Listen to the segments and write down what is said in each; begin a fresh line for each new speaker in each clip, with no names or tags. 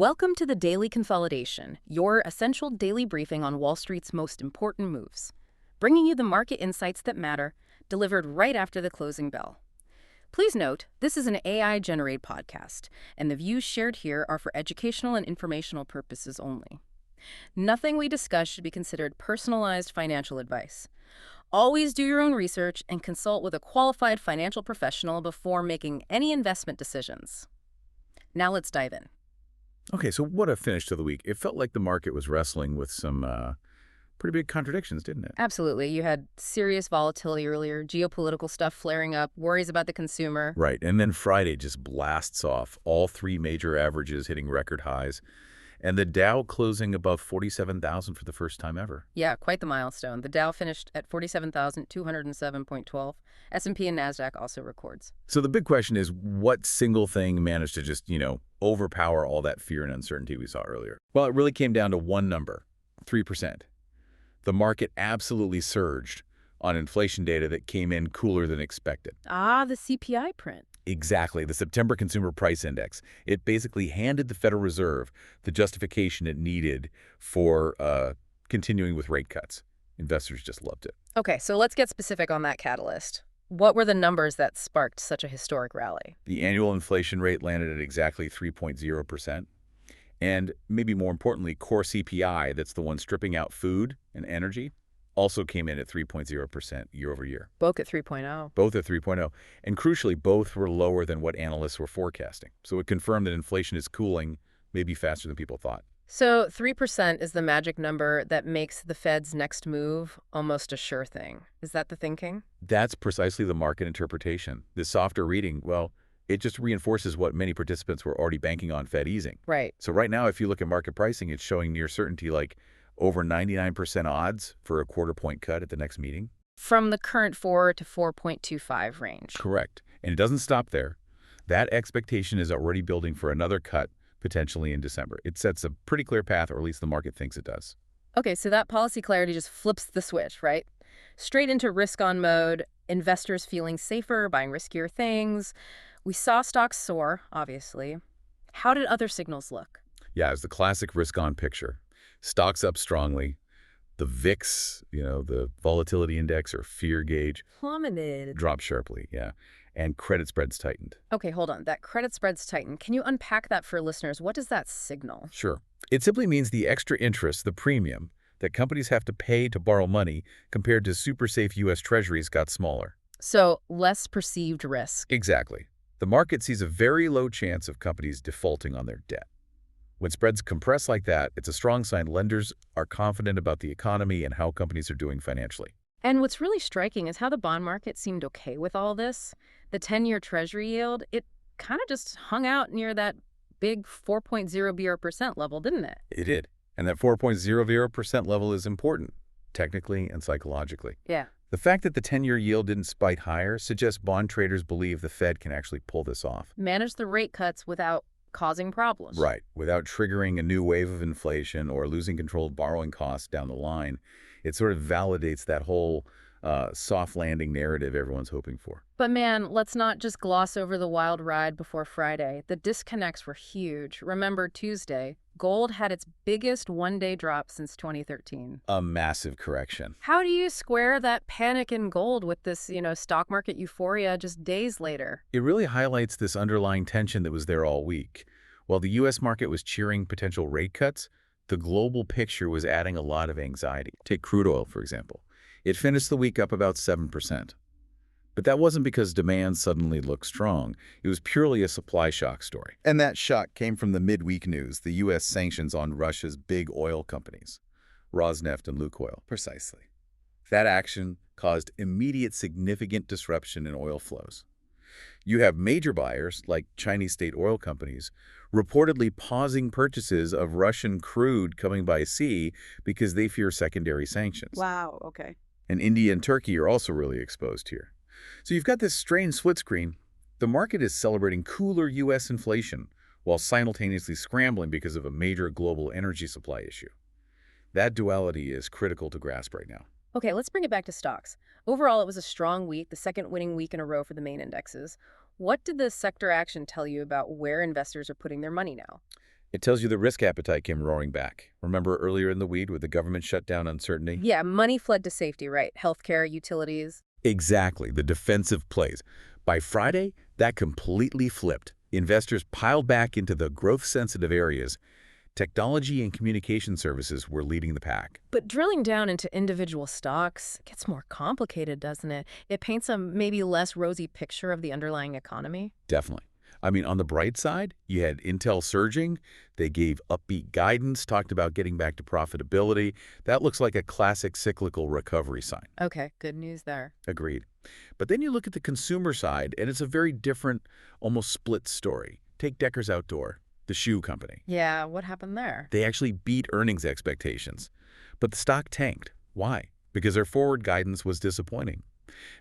Welcome to the Daily Consolidation, your essential daily briefing on Wall Street's most important moves, bringing you the market insights that matter, delivered right after the closing bell. Please note, this is an AI-generated podcast, and the views shared here are for educational and informational purposes only. Nothing we discuss should be considered personalized financial advice. Always do your own research and consult with a qualified financial professional before making any investment decisions. Now let's dive in.
Okay, so what a finish to the week. It felt like the market was wrestling with some pretty big contradictions, didn't it?
Absolutely. You had serious volatility earlier, geopolitical stuff flaring up, worries about the consumer.
Right, and then Friday just blasts off, all three major averages hitting record highs, and the Dow closing above 47,000 for the first time ever.
Yeah, quite the milestone. The Dow finished at 47,207.12. S&P and NASDAQ also records.
So the big question is, what single thing managed to just, overpower all that fear and uncertainty we saw earlier? Well, it really came down to one number, 3%. The market absolutely surged on inflation data that came in cooler than expected.
Ah, the CPI print.
Exactly, the September Consumer Price Index. It basically handed the Federal Reserve the justification it needed for continuing with rate cuts. Investors just loved it.
Okay, so let's get specific on that catalyst. What were the numbers that sparked such a historic rally?
The annual inflation rate landed at exactly 3.0%. And maybe more importantly, core CPI, that's the one stripping out food and energy, also came in at 3.0% year over year.
Both at 3.0.
Both at 3.0. And crucially, both were lower than what analysts were forecasting. So it confirmed that inflation is cooling maybe faster than people thought.
So 3% is the magic number that makes the Fed's next move almost a sure thing. Is that the thinking?
That's precisely the market interpretation. This softer reading, well, it just reinforces what many participants were already banking on Fed easing.
Right.
So right now, if you look at market pricing, it's showing near certainty like over 99% odds for a quarter-point cut at the next meeting.
From the current 4 to 4.25 range.
Correct. And it doesn't stop there. That expectation is already building for another cut, potentially in December. It sets a pretty clear path, or at least the market thinks it does.
Okay, so that policy clarity just flips the switch, right? Straight into risk-on mode, investors feeling safer, buying riskier things. We saw stocks soar, obviously. How did other signals look?
Yeah, it's the classic risk-on picture. Stocks up strongly. The VIX, the volatility index or fear gauge,
Plummeted.
dropped sharply, yeah. And credit spreads tightened.
Okay, hold on. That credit spreads tightened. Can you unpack that for listeners? What does that signal?
Sure. It simply means the extra interest, the premium, that companies have to pay to borrow money compared to super safe U.S. Treasuries got smaller.
So, less perceived risk.
Exactly. The market sees a very low chance of companies defaulting on their debt. When spreads compress like that, it's a strong sign lenders are confident about the economy and how companies are doing financially.
And what's really striking is how the bond market seemed okay with all this. The 10-year Treasury yield, it kind of just hung out near that big 4.0% level, didn't it?
It did. And that 4.00% level is important, technically and psychologically.
Yeah.
The fact that the 10-year yield didn't spike higher suggests bond traders believe the Fed can actually pull this off.
Manage the rate cuts without causing problems.
Right. Without triggering a new wave of inflation or losing control of borrowing costs down the line. It sort of validates that whole soft landing narrative everyone's hoping for.
But man, let's not just gloss over the wild ride before Friday. The disconnects were huge. Remember Tuesday, gold had its biggest one-day drop since 2013.
A massive correction.
How do you square that panic in gold with this, stock market euphoria just days later?
It really highlights this underlying tension that was there all week. While the U.S. market was cheering potential rate cuts, the global picture was adding a lot of anxiety. Take crude oil, for example. It finished the week up about 7%. But that wasn't because demand suddenly looked strong. It was purely a supply shock story. And that shock came from the midweek news, the U.S. sanctions on Russia's big oil companies, Rosneft and Lukoil. Precisely. That action caused immediate significant disruption in oil flows. You have major buyers, like Chinese state oil companies, reportedly pausing purchases of Russian crude coming by sea because they fear secondary sanctions.
Wow, okay.
And India and Turkey are also really exposed here. So you've got this strange split screen. The market is celebrating cooler U.S. inflation while simultaneously scrambling because of a major global energy supply issue. That duality is critical to grasp right now.
Okay, let's bring it back to stocks. Overall, it was a strong week, the second winning week in a row for the main indexes. What did the sector action tell you about where investors are putting their money now?
It tells you the risk appetite came roaring back. Remember earlier in the week with the government shutdown uncertainty?
Yeah, money fled to safety, right? Healthcare, utilities.
Exactly, the defensive plays. By Friday, that completely flipped. Investors piled back into the growth-sensitive areas. Technology and communication services were leading the pack.
But drilling down into individual stocks gets more complicated, doesn't it? It paints a maybe less rosy picture of the underlying economy.
Definitely. I mean, on the bright side, you had Intel surging. They gave upbeat guidance, talked about getting back to profitability. That looks like a classic cyclical recovery sign.
Okay, good news there.
Agreed. But then you look at the consumer side, and it's a very different, almost split story. Take Deckers Outdoor, the shoe company.
Yeah, what happened there?
They actually beat earnings expectations. But the stock tanked. Why? Because their forward guidance was disappointing.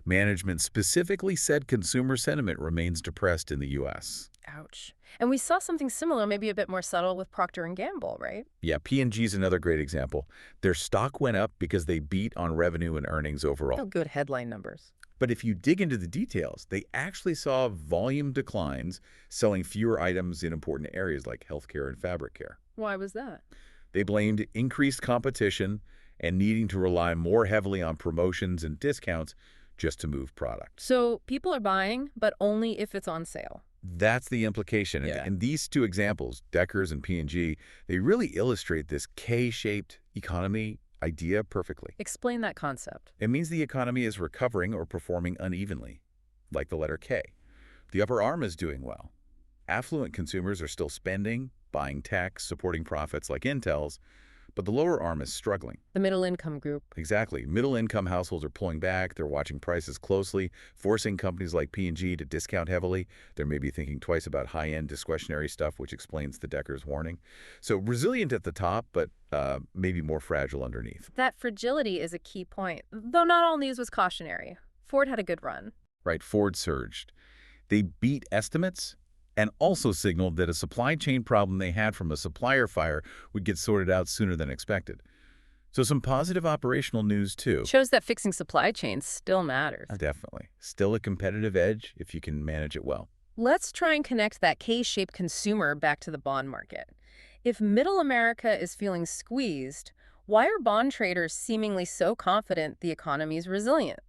Management specifically said consumer sentiment remains depressed in the U.S.
Ouch. And we saw something similar, maybe a bit more subtle, with Procter& Gamble, right?
Yeah, P&G is another great example. Their stock went up because they beat on revenue and earnings overall.
Oh, good headline numbers.
But if you dig into the details, they actually saw volume declines, selling fewer items in important areas like healthcare and fabric care.
Why was that?
They blamed increased competition and needing to rely more heavily on promotions and discounts just to move product.
So people are buying, but only if it's on sale.
That's the implication.
Yeah.
And these two examples, Deckers and P&G, they really illustrate this K-shaped economy idea perfectly.
Explain that concept.
It means the economy is recovering or performing unevenly, like the letter K. The upper arm is doing well. Affluent consumers are still spending, buying tech, supporting profits like Intel's, but the lower arm is struggling.
The middle income group.
Exactly. Middle-income households are pulling back. They're watching prices closely, forcing companies like P&G to discount heavily. They're maybe thinking twice about high-end discretionary stuff, which explains the Deckers warning. So resilient at the top, but maybe more fragile underneath.
That fragility is a key point, though not all news was cautionary. Ford had a good run.
Right, Ford surged. They beat estimates and also signaled that a supply chain problem they had from a supplier fire would get sorted out sooner than expected. So some positive operational news, too.
Shows that fixing supply chains still matters.
Definitely. Still a competitive edge if you can manage it well.
Let's try and connect that K-shaped consumer back to the bond market. If middle America is feeling squeezed, why are bond traders seemingly so confident the economy is resilient?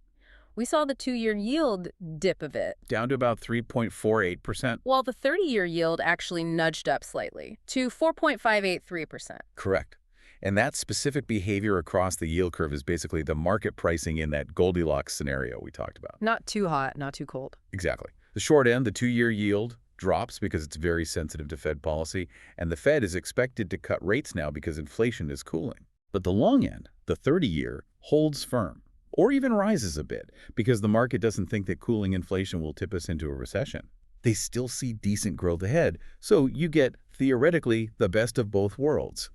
We saw the 2-year yield dip a bit,
Down to about 3.48%.
while the 30-year yield actually nudged up slightly to 4.583%.
Correct. And that specific behavior across the yield curve is basically the market pricing in that Goldilocks scenario we talked about.
Not too hot, not too cold.
Exactly. The short end, the 2-year yield, drops because it's very sensitive to Fed policy, and the Fed is expected to cut rates now because inflation is cooling. But the long end, the 30-year, holds firm, or even rises a bit, because the market doesn't think that cooling inflation will tip us into a recession. They still see decent growth ahead, so you get, theoretically, the best of both worlds.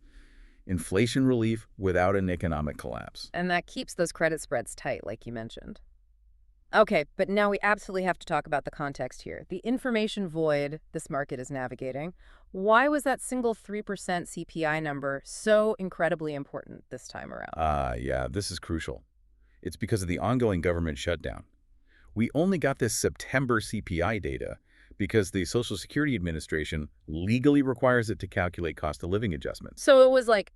Inflation relief without an economic collapse.
And that keeps those credit spreads tight, like you mentioned. Okay, but now we absolutely have to talk about the context here. The information void this market is navigating. Why was that single 3% CPI number so incredibly important this time around?
Yeah, this is crucial. It's because of the ongoing government shutdown. We only got this September CPI data because the Social Security Administration legally requires it to calculate cost of living adjustments.
So it was like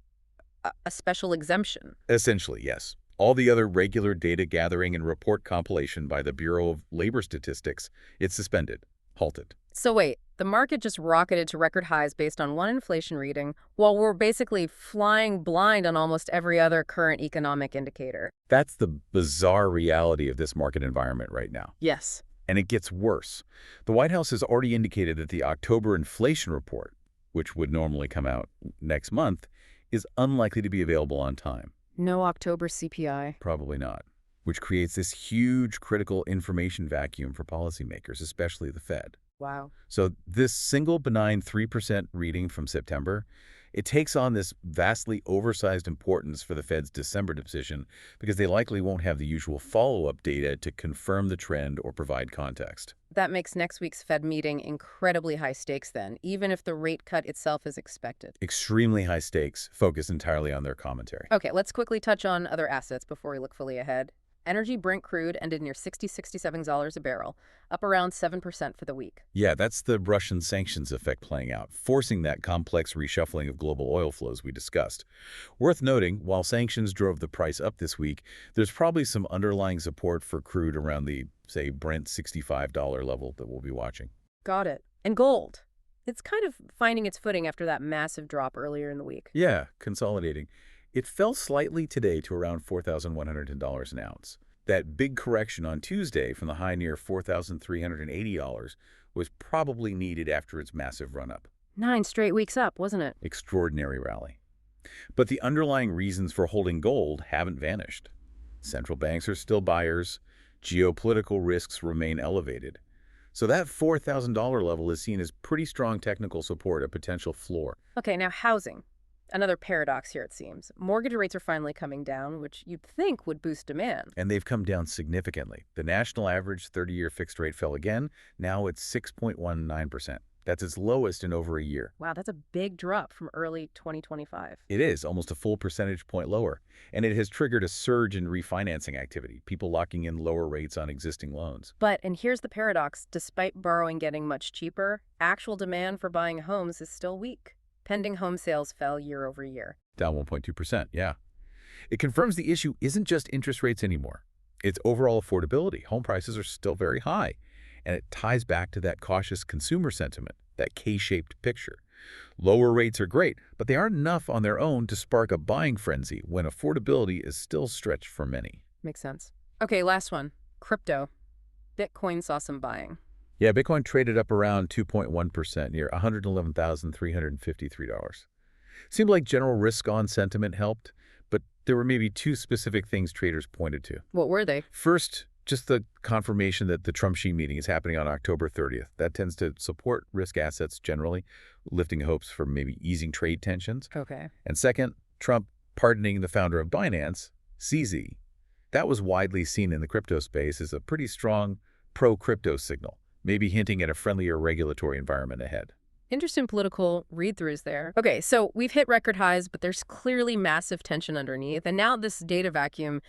a special exemption.
Essentially, yes. All the other regular data gathering and report compilation by the Bureau of Labor Statistics, it's suspended, halted.
So wait, the market just rocketed to record highs based on one inflation reading, while we're basically flying blind on almost every other current economic indicator.
That's the bizarre reality of this market environment right now.
Yes.
And it gets worse. The White House has already indicated that the October inflation report, which would normally come out next month, is unlikely to be available on time.
No October CPI.
Probably not, which creates this huge critical information vacuum for policymakers, especially the Fed.
Wow.
So this single benign 3% reading from September, it takes on this vastly oversized importance for the Fed's December decision because they likely won't have the usual follow-up data to confirm the trend or provide context.
That makes next week's Fed meeting incredibly high stakes then, even if the rate cut itself is expected.
Extremely high stakes, focused entirely on their commentary.
Okay, let's quickly touch on other assets before we look fully ahead. Energy Brent crude ended near $67 a barrel, up around 7% for the week.
Yeah, that's the Russian sanctions effect playing out, forcing that complex reshuffling of global oil flows we discussed. Worth noting, while sanctions drove the price up this week, there's probably some underlying support for crude around the, say, Brent $65 level that we'll be watching.
Got it. And gold. It's kind of finding its footing after that massive drop earlier in the week.
Yeah, consolidating. It fell slightly today to around $4,110 an ounce. That big correction on Tuesday from the high near $4,380 was probably needed after its massive run-up.
9 straight weeks up, wasn't it?
Extraordinary rally. But the underlying reasons for holding gold haven't vanished. Central banks are still buyers. Geopolitical risks remain elevated. So that $4,000 level is seen as pretty strong technical support, a potential floor.
Okay, now housing. Another paradox here, it seems. Mortgage rates are finally coming down, which you'd think would boost demand.
And they've come down significantly. The national average 30-year fixed rate fell again. Now it's 6.19%. That's its lowest in over a year.
Wow, that's a big drop from early 2025.
It is almost a full percentage point lower. And it has triggered a surge in refinancing activity, people locking in lower rates on existing loans.
But, and here's the paradox, despite borrowing getting much cheaper, actual demand for buying homes is still weak. Pending home sales fell year over year.
Down 1.2%, yeah. It confirms the issue isn't just interest rates anymore. It's overall affordability. Home prices are still very high. And it ties back to that cautious consumer sentiment, that K-shaped picture. Lower rates are great, but they aren't enough on their own to spark a buying frenzy when affordability is still stretched for many.
Makes sense. Okay, last one. Crypto. Bitcoin saw some buying.
Yeah, Bitcoin traded up around 2.1%, near $111,353. Seemed like general risk-on sentiment helped, but there were maybe two specific things traders pointed to.
What were they?
First, just the confirmation that the Trump-Xi meeting is happening on October 30th. That tends to support risk assets generally, lifting hopes for maybe easing trade tensions.
Okay.
And second, Trump pardoning the founder of Binance, CZ. That was widely seen in the crypto space as a pretty strong pro-crypto signal, maybe hinting at a friendlier regulatory environment ahead.
Interesting political read-throughs there. Okay, so we've hit record highs, but there's clearly massive tension underneath. And now this data vacuum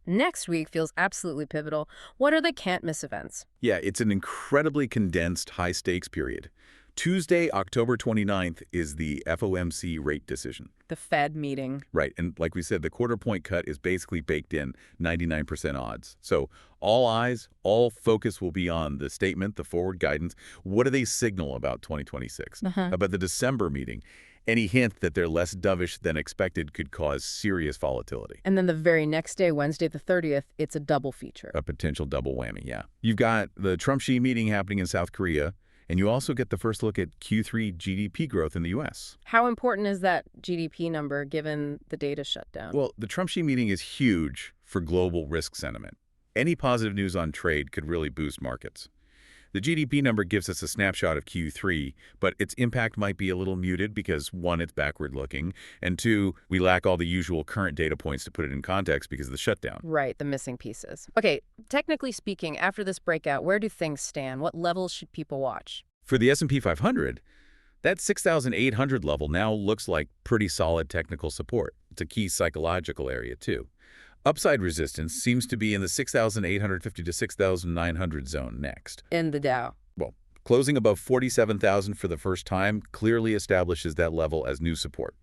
next week feels absolutely pivotal. What are the can't-miss events?
Yeah, it's an incredibly condensed high-stakes period. Tuesday, October 29th, is the FOMC rate decision.
The Fed meeting.
Right, and like we said, the quarter-point cut is basically baked in, 99% odds. So all eyes, all focus will be on the statement, the forward guidance. What do they signal about 2026? About the December meeting? Any hint that they're less dovish than expected could cause serious volatility.
And then the very next day, Wednesday the 30th, it's a double feature.
A potential double whammy, yeah. You've got the Trump-Xi meeting happening in South Korea, and you also get the first look at Q3 GDP growth in the U.S.
How important is that GDP number given the data shutdown?
Well, the Trump-Xi meeting is huge for global risk sentiment. Any positive news on trade could really boost markets. The GDP number gives us a snapshot of Q3, but its impact might be a little muted because, one, it's backward-looking, and two, we lack all the usual current data points to put it in context because of the shutdown.
Right, the missing pieces. Okay, technically speaking, after this breakout, where do things stand? What levels should people watch?
For the S&P 500, that 6,800 level now looks like pretty solid technical support. It's a key psychological area, too. Upside resistance seems to be in the 6,850 to 6,900 zone next.
In the Dow.
Well, closing above 47,000 for the first time clearly establishes that level as new support.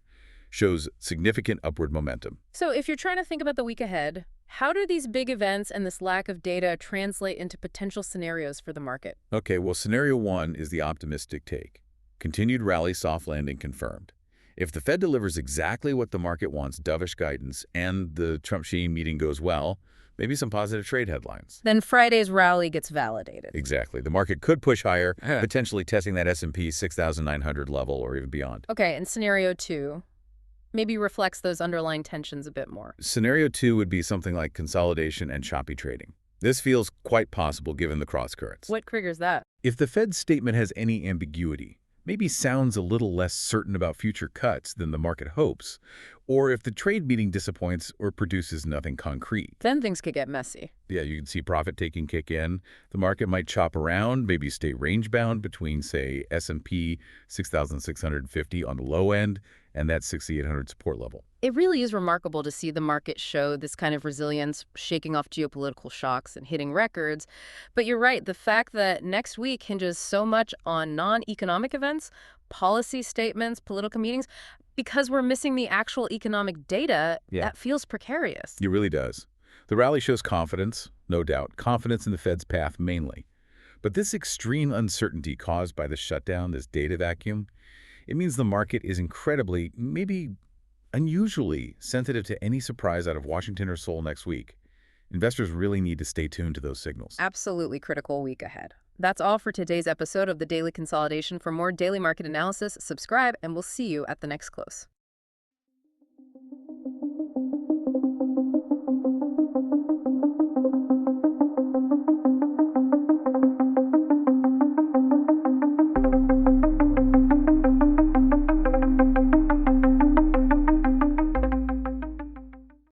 Shows significant upward momentum.
So if you're trying to think about the week ahead, how do these big events and this lack of data translate into potential scenarios for the market?
Okay, well, scenario one is the optimistic take. Continued rally, soft landing confirmed. If the Fed delivers exactly what the market wants, dovish guidance, and the Trump-Xi meeting goes well, maybe some positive trade headlines.
Then Friday's rally gets validated.
Exactly. The market could push higher, potentially testing that S&P 6,900 level or even beyond.
Okay, and scenario two maybe reflects those underlying tensions a bit more.
Scenario two would be something like consolidation and choppy trading. This feels quite possible given the crosscurrents.
What triggers that?
If the Fed's statement has any ambiguity, maybe sounds a little less certain about future cuts than the market hopes, or if the trade meeting disappoints or produces nothing concrete.
Then things could get messy.
Yeah, you can see profit-taking kick in. The market might chop around, maybe stay range-bound between, say, S&P 6,650 on the low end and that 6,800 support level.
It really is remarkable to see the market show this kind of resilience, shaking off geopolitical shocks and hitting records. But you're right, the fact that next week hinges so much on non-economic events, policy statements, political meetings, because we're missing the actual economic data,
Yeah.
that feels precarious.
It really does. The rally shows confidence, no doubt, confidence in the Fed's path mainly. But this extreme uncertainty caused by the shutdown, this data vacuum, it means the market is incredibly, maybe unusually, sensitive to any surprise out of Washington or Seoul next week. Investors really need to stay tuned to those signals.
Absolutely critical week ahead. That's all for today's episode of the Daily Consolidation. For more daily market analysis, subscribe, and we'll see you at the next close.